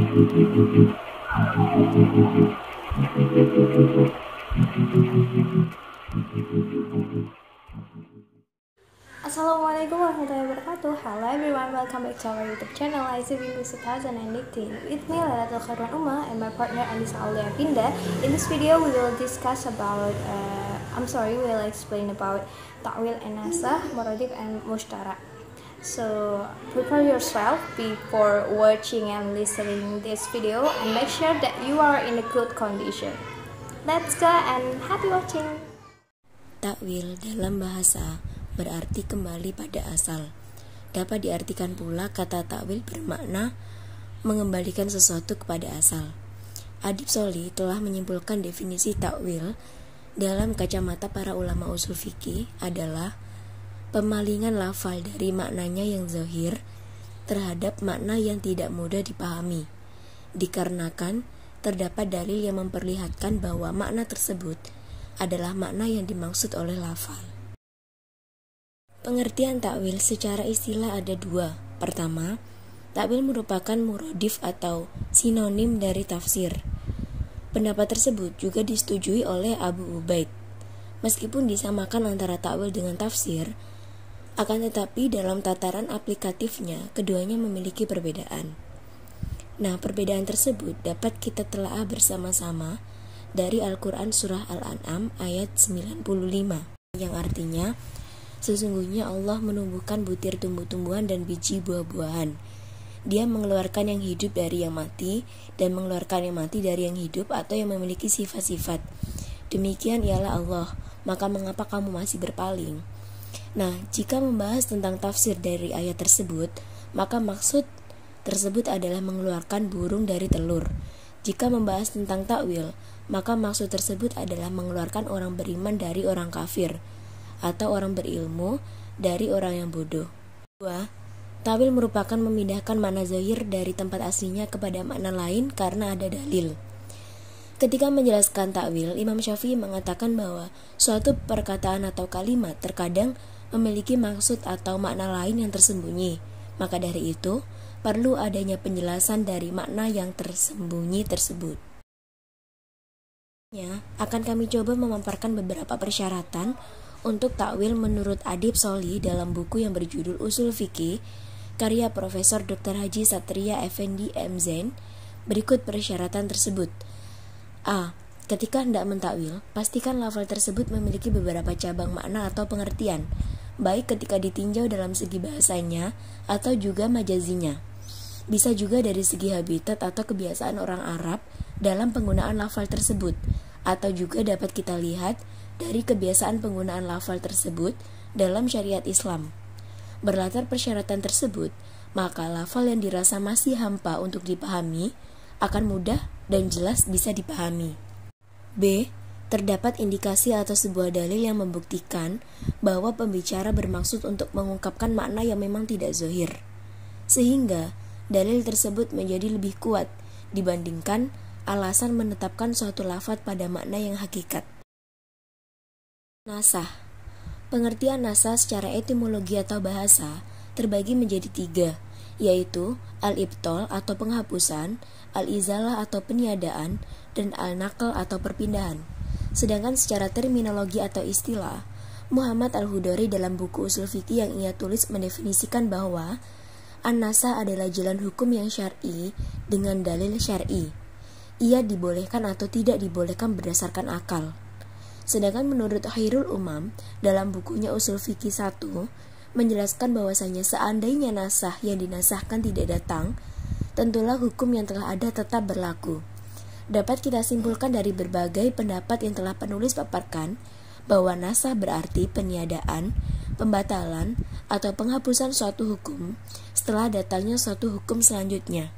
Assalamualaikum warahmatullahi wabarakatuh. Hello everyone, welcome back to our YouTube channel ICB 2018. With me Lailatul Khairul Umma and my partner Anissa Aulia Pinda. In this video we will discuss about we'll explain about ta'wil and nasakh, muradif and mushtara. So prepare yourself before watching and listening this video and make sure that you are in a good condition. Let's go and happy watching. Takwil dalam bahasa berarti kembali pada asal. Dapat diartikan pula kata takwil bermakna mengembalikan sesuatu kepada asal. Adib Sholih telah menyimpulkan definisi takwil dalam kacamata para ulama usul fikih adalah pemalingan lafal dari maknanya yang zahir terhadap makna yang tidak mudah dipahami, dikarenakan terdapat dalil yang memperlihatkan bahwa makna tersebut adalah makna yang dimaksud oleh lafal. Pengertian takwil secara istilah ada dua. Pertama, takwil merupakan muradif atau sinonim dari tafsir. Pendapat tersebut juga disetujui oleh Abu Ubaid. Meskipun disamakan antara takwil dengan tafsir, akan tetapi dalam tataran aplikatifnya keduanya memiliki perbedaan. Nah, perbedaan tersebut dapat kita telaah bersama-sama dari Al-Quran Surah Al-An'am ayat 95, yang artinya, sesungguhnya Allah menumbuhkan butir tumbuh-tumbuhan dan biji buah-buahan. Dia mengeluarkan yang hidup dari yang mati dan mengeluarkan yang mati dari yang hidup atau yang memiliki sifat-sifat. Demikian ialah Allah, maka mengapa kamu masih berpaling? Nah, jika membahas tentang tafsir dari ayat tersebut, maka maksud tersebut adalah mengeluarkan burung dari telur. Jika membahas tentang takwil, maka maksud tersebut adalah mengeluarkan orang beriman dari orang kafir, atau orang berilmu dari orang yang bodoh. 2. Takwil merupakan memindahkan makna zahir dari tempat aslinya kepada makna lain karena ada dalil. Ketika menjelaskan takwil, Imam Syafi'i mengatakan bahwa suatu perkataan atau kalimat terkadang memiliki maksud atau makna lain yang tersembunyi. Maka dari itu, perlu adanya penjelasan dari makna yang tersembunyi tersebut. Akan kami coba memaparkan beberapa persyaratan untuk takwil menurut Adib Sholih dalam buku yang berjudul Usul Fikih karya Profesor Dr. Haji Satria Effendi MZen. Berikut persyaratan tersebut. A. Ketika hendak mentakwil, pastikan lafal tersebut memiliki beberapa cabang makna atau pengertian, baik ketika ditinjau dalam segi bahasanya atau juga majazinya. Bisa juga dari segi habitat atau kebiasaan orang Arab dalam penggunaan lafal tersebut, atau juga dapat kita lihat dari kebiasaan penggunaan lafal tersebut dalam syariat Islam. Berlatar persyaratan tersebut, maka lafal yang dirasa masih hampa untuk dipahami akan mudah dan jelas bisa dipahami. B. Terdapat indikasi atau sebuah dalil yang membuktikan bahwa pembicara bermaksud untuk mengungkapkan makna yang memang tidak zahir, sehingga dalil tersebut menjadi lebih kuat dibandingkan alasan menetapkan suatu lafaz pada makna yang hakikat. Nasakh. Pengertian nasakh secara etimologi atau bahasa terbagi menjadi 3, yaitu al-ibtal atau penghapusan, al-izalah atau peniadaan, dan al-naql atau perpindahan. Sedangkan secara terminologi atau istilah, Muhammad Al-Hudari dalam buku Usul Fikih yang ia tulis mendefinisikan bahwa an-nasakh adalah jalan hukum yang syar'i dengan dalil syar'i. Ia dibolehkan atau tidak dibolehkan berdasarkan akal. Sedangkan menurut Khairul Umam dalam bukunya Usul Fikih 1 menjelaskan bahwasanya seandainya nasakh yang dinasahkan tidak datang, tentulah hukum yang telah ada tetap berlaku. Dapat kita simpulkan dari berbagai pendapat yang telah penulis paparkan bahwa nasakh berarti peniadaan, pembatalan, atau penghapusan suatu hukum setelah datangnya suatu hukum selanjutnya.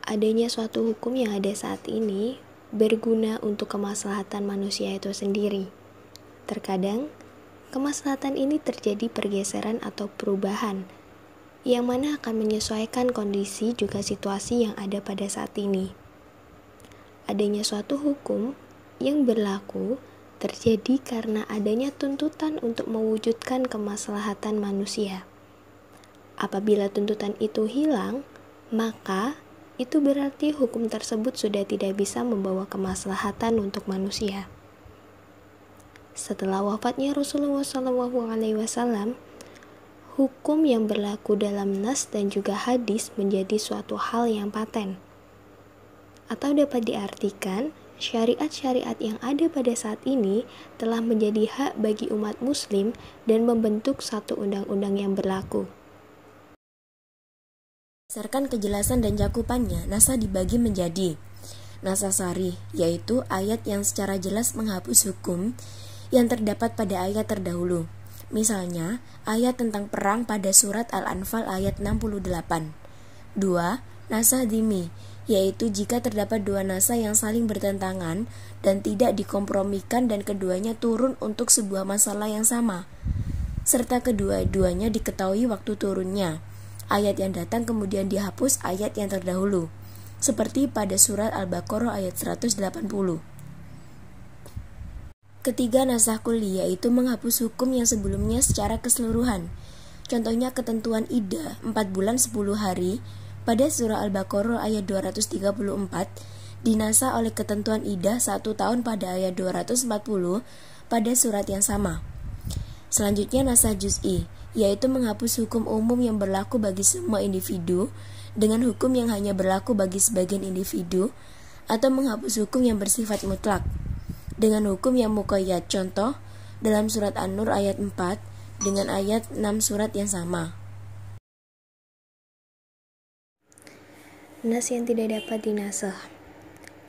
Adanya suatu hukum yang ada saat ini berguna untuk kemaslahatan manusia itu sendiri. Terkadang, kemaslahatan ini terjadi pergeseran atau perubahan, yang mana akan menyesuaikan kondisi juga situasi yang ada pada saat ini. Adanya suatu hukum yang berlaku terjadi karena adanya tuntutan untuk mewujudkan kemaslahatan manusia. Apabila tuntutan itu hilang, maka itu berarti hukum tersebut sudah tidak bisa membawa kemaslahatan untuk manusia. Setelah wafatnya Rasulullah SAW, hukum yang berlaku dalam nas dan juga hadis menjadi suatu hal yang paten. Atau dapat diartikan, syariat-syariat yang ada pada saat ini telah menjadi hak bagi umat muslim dan membentuk satu undang-undang yang berlaku. Berdasarkan kejelasan dan cakupannya, nasa dibagi menjadi nasa sari, yaitu ayat yang secara jelas menghapus hukum yang terdapat pada ayat terdahulu. Misalnya, ayat tentang perang pada surat Al-Anfal ayat 68. 2. Nasa dimi, yaitu jika terdapat dua nasa yang saling bertentangan dan tidak dikompromikan dan keduanya turun untuk sebuah masalah yang sama, serta kedua-duanya diketahui waktu turunnya. Ayat yang datang kemudian dihapus ayat yang terdahulu, seperti pada surat Al-Baqarah ayat 180. Ketiga, nasah kulli, yaitu menghapus hukum yang sebelumnya secara keseluruhan. Contohnya ketentuan iddah 4 bulan 10 hari pada surah Al-Baqarah ayat 234 dinasah oleh ketentuan iddah 1 tahun pada ayat 240 pada surat yang sama. Selanjutnya nasah juz'i, yaitu menghapus hukum umum yang berlaku bagi semua individu dengan hukum yang hanya berlaku bagi sebagian individu, atau menghapus hukum yang bersifat mutlak dengan hukum yang muqayyad. Contoh dalam surat An-Nur ayat 4 dengan ayat 6 surat yang sama. Nas yang tidak dapat dinasah.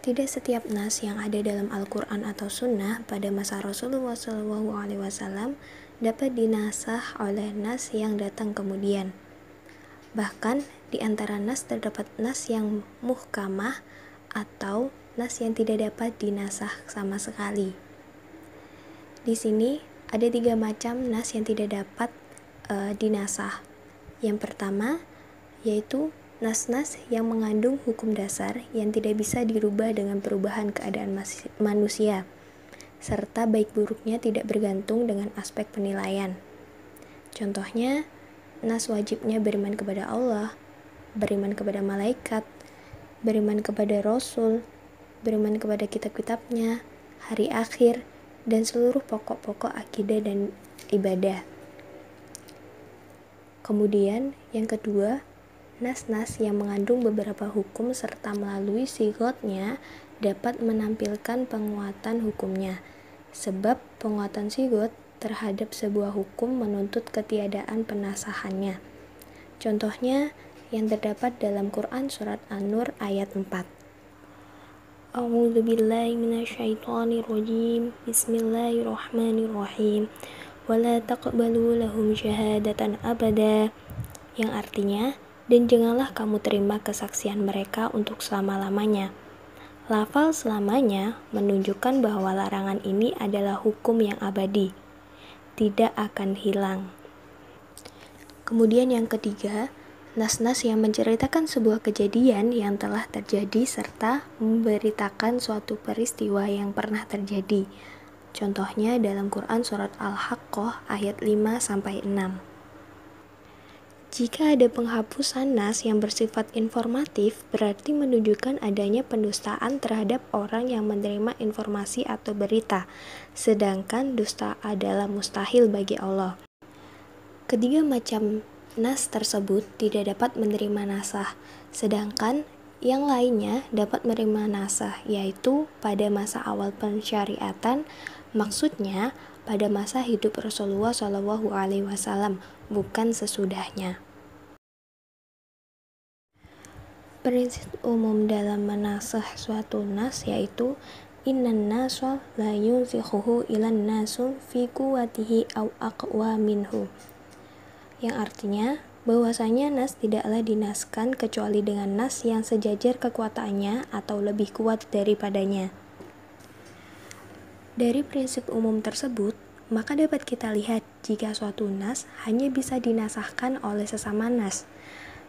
Tidak setiap nas yang ada dalam Al-Quran atau Sunnah pada masa Rasulullah SAW dapat dinasah oleh nas yang datang kemudian. Bahkan di antara nas terdapat nas yang muhkamah atau nas yang tidak dapat dinasah sama sekali. Di sini ada 3 macam nas yang tidak dapat dinasah. Yang pertama yaitu nas-nas yang mengandung hukum dasar yang tidak bisa dirubah dengan perubahan keadaan manusia, serta baik buruknya tidak bergantung dengan aspek penilaian. Contohnya, nas wajibnya beriman kepada Allah, beriman kepada malaikat, beriman kepada Rasul, beriman kepada kitab-kitabnya, hari akhir, dan seluruh pokok-pokok akidah dan ibadah. Kemudian, yang kedua, nas-nas yang mengandung beberapa hukum serta melalui sigotnya dapat menampilkan penguatan hukumnya, sebab penguatan sigot terhadap sebuah hukum menuntut ketiadaan penasahannya. Contohnya yang terdapat dalam Quran surat An-Nur ayat 4. A'udzu billahi minasyaitonir rajim. Bismillahirrahmanirrahim. Wala taqbalu lahum syahadatan abada, yang artinya, dan janganlah kamu terima kesaksian mereka untuk selama-lamanya. Lafal selamanya menunjukkan bahwa larangan ini adalah hukum yang abadi, tidak akan hilang. Kemudian yang ketiga, nas-nas yang menceritakan sebuah kejadian yang telah terjadi serta memberitakan suatu peristiwa yang pernah terjadi. Contohnya dalam Quran surat Al-Haqqah ayat 5-6. Jika ada penghapusan nas yang bersifat informatif, berarti menunjukkan adanya pendustaan terhadap orang yang menerima informasi atau berita, sedangkan dusta adalah mustahil bagi Allah. Ketiga macam nas tersebut tidak dapat menerima nasah, sedangkan yang lainnya dapat menerima nasah, yaitu pada masa awal pensyariatan, maksudnya pada masa hidup Rasulullah SAW, bukan sesudahnya. Prinsip umum dalam menasah suatu nas yaitu innan nasa la yunsikhuhu ilan nasu fi quwwatihi aw aqwa minhu, yang artinya bahwasanya nas tidaklah dinaskan kecuali dengan nas yang sejajar kekuatannya atau lebih kuat daripadanya. Dari prinsip umum tersebut, maka dapat kita lihat jika suatu nas hanya bisa dinasahkan oleh sesama nas,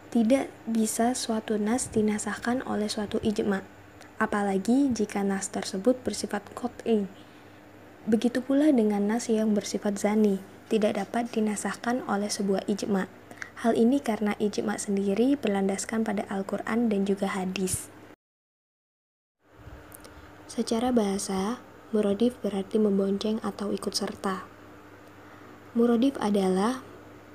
tidak bisa suatu nas dinasahkan oleh suatu ijma', apalagi jika nas tersebut bersifat qat'i. Begitu pula dengan nas yang bersifat zani, tidak dapat dinasahkan oleh sebuah ijma'. Hal ini karena ijma sendiri berlandaskan pada Al-Quran dan juga hadis. Secara bahasa, muradif berarti membonceng atau ikut serta. Muradif adalah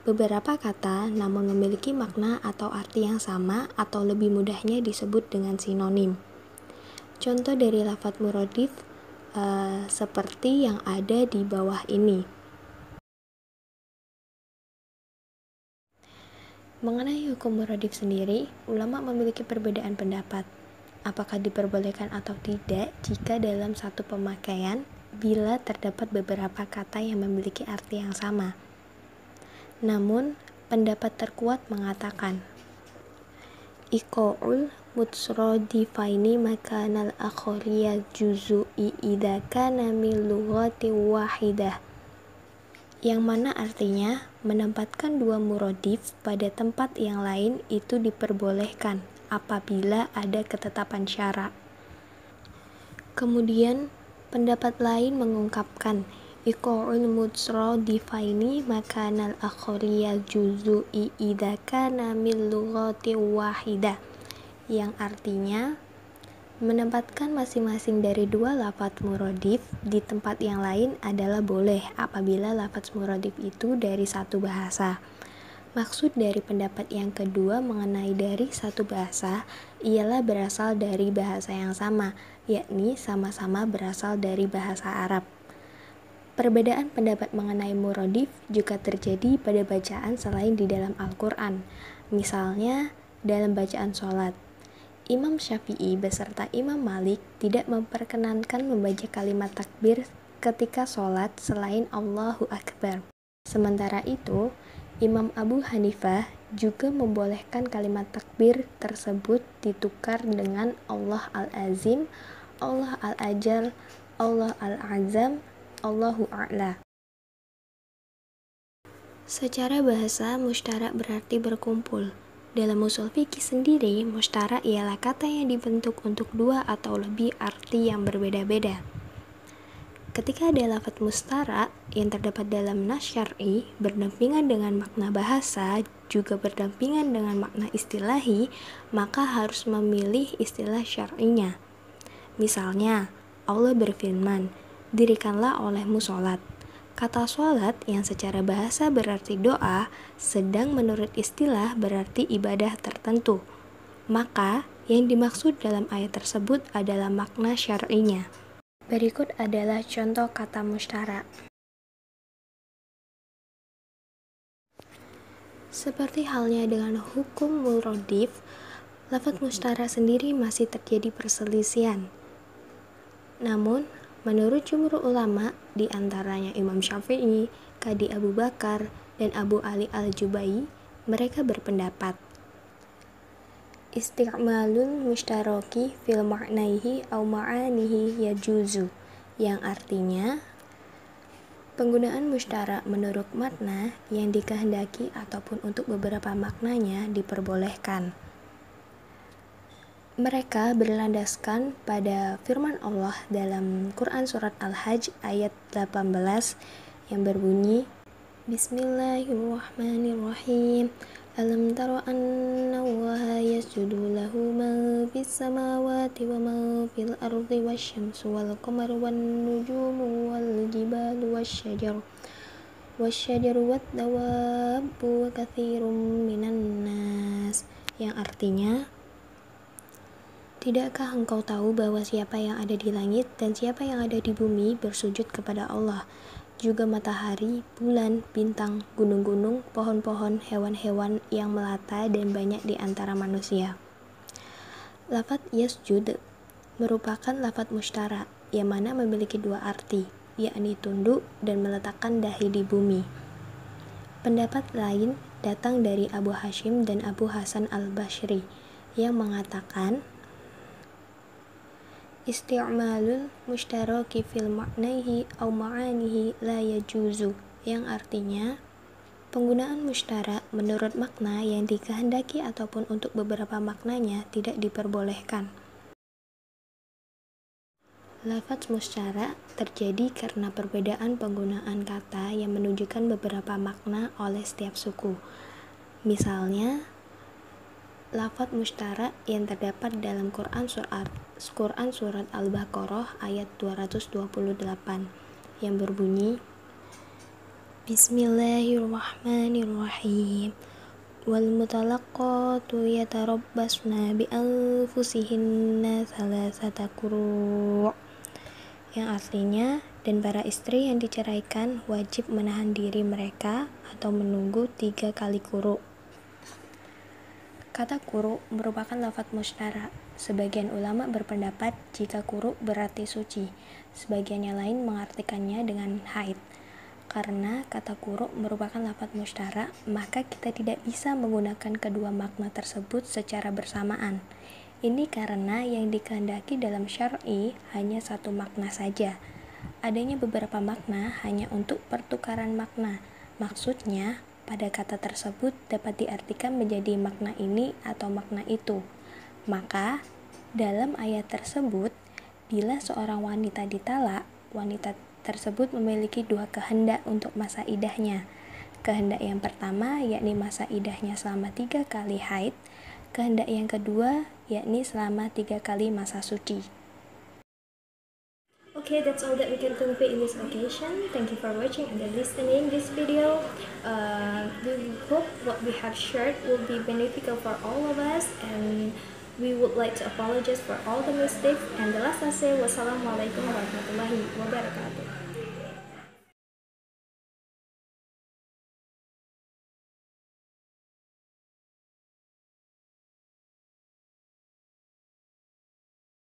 beberapa kata namun memiliki makna atau arti yang sama atau lebih mudahnya disebut dengan sinonim. Contoh dari lafadz muradif seperti yang ada di bawah ini. Mengenai hukum muradif sendiri, ulama memiliki perbedaan pendapat. Apakah diperbolehkan atau tidak jika dalam satu pemakaian bila terdapat beberapa kata yang memiliki arti yang sama. Namun, pendapat terkuat mengatakan iqa'ul mutsrodifaini makanal akhariya juzu'i idza kana min lughati wahidah, yang mana artinya menempatkan dua muradif pada tempat yang lain itu diperbolehkan apabila ada ketetapan syara. Kemudian pendapat lain mengungkapkan iqa'ul mutsrodifaini makanal akhariya juzu'i idza kana min lughati wahidah, yang artinya menempatkan masing-masing dari dua lafadz muradif di tempat yang lain adalah boleh apabila lafadz muradif itu dari satu bahasa. Maksud dari pendapat yang kedua mengenai dari satu bahasa ialah berasal dari bahasa yang sama, yakni sama-sama berasal dari bahasa Arab. Perbedaan pendapat mengenai muradif juga terjadi pada bacaan selain di dalam Al-Quran. Misalnya dalam bacaan sholat, Imam Syafi'i beserta Imam Malik tidak memperkenankan membaca kalimat takbir ketika sholat selain Allahu Akbar. Sementara itu, Imam Abu Hanifah juga membolehkan kalimat takbir tersebut ditukar dengan Allah Al-Azim, Allah Al-Ajal, Allah Al-Azam, Allahu A'la. Secara bahasa, musyarak berarti berkumpul. Dalam usul fikih sendiri, musyarak ialah kata yang dibentuk untuk dua atau lebih arti yang berbeda-beda. Ketika ada lafadz musyarak yang terdapat dalam nas syar'i berdampingan dengan makna bahasa, juga berdampingan dengan makna istilahi, maka harus memilih istilah syar'inya. Misalnya, Allah berfirman, "Dirikanlah olehmu sholat." Kata sholat yang secara bahasa berarti doa, sedang menurut istilah berarti ibadah tertentu. Maka, yang dimaksud dalam ayat tersebut adalah makna syar'inya. Berikut adalah contoh kata musyarak. Seperti halnya dengan hukum muradif, lafadz musyarak sendiri masih terjadi perselisihan. Namun, menurut jumhur ulama, di antaranya Imam Syafi'i, Qadi Abu Bakar, dan Abu Ali Al-Jubai, mereka berpendapat isti'malul musytaraki fil ma'naihi au ma'anihi yajuzu, yang artinya penggunaan musyarak menurut makna yang dikehendaki ataupun untuk beberapa maknanya diperbolehkan. Mereka berlandaskan pada firman Allah dalam Quran Surat Al-Hajj ayat 18 yang berbunyi, Bismillahirrahmanirrahim. Alam tara anna Allaha yasjudu lahu ma fis samawati wa ma fil ardi wasyamsu wal qamaru wan nujumu wal jibalu wasyajaru wad dawabu wa katsirum minan nas, yang artinya tidakkah engkau tahu bahwa siapa yang ada di langit dan siapa yang ada di bumi bersujud kepada Allah, juga matahari, bulan, bintang, gunung-gunung, pohon-pohon, hewan-hewan yang melata dan banyak di antara manusia. Lafadz yasjud merupakan lafadz musyarak yang mana memiliki dua arti, yakni tunduk dan meletakkan dahi di bumi. Pendapat lain datang dari Abu Hashim dan Abu Hasan Al-Bashri yang mengatakan isti'malul musytaraki fil ma'naihi au ma'anihi la yajuzu, yang artinya penggunaan musyarak menurut makna yang dikehendaki ataupun untuk beberapa maknanya tidak diperbolehkan. Lafadz musyarak terjadi karena perbedaan penggunaan kata yang menunjukkan beberapa makna oleh setiap suku. Misalnya, lafadz mushtara yang terdapat dalam Quran surat Al-Baqarah ayat 228 yang berbunyi Bismillahirrahmanirrahim wal mutalaqqatu yatarabbasna bi anfusihinna thalathata quru', yang artinya, dan para istri yang diceraikan wajib menahan diri mereka atau menunggu 3 kali quru'. Kata quru' merupakan lafadz mushtara. Sebagian ulama berpendapat jika quru' berarti suci, sebagian yang lain mengartikannya dengan haid. Karena kata quru' merupakan lafadz mushtara, maka kita tidak bisa menggunakan kedua makna tersebut secara bersamaan. Ini karena yang dikehendaki dalam syar'i hanya satu makna saja. Adanya beberapa makna hanya untuk pertukaran makna. Maksudnya, pada kata tersebut dapat diartikan menjadi makna ini atau makna itu. Maka, dalam ayat tersebut, bila seorang wanita ditalak, wanita tersebut memiliki 2 kehendak untuk masa idahnya. Kehendak yang pertama yakni masa idahnya selama 3 kali haid. Kehendak yang kedua yakni selama 3 kali masa suci. Okay, that's all that we can convey in this occasion. Thank you for watching and listening this video. We hope what we have shared will be beneficial for all of us, and we would like to apologize for all the mistakes. And the last I say, wassalamualaikum warahmatullahi wabarakatuh.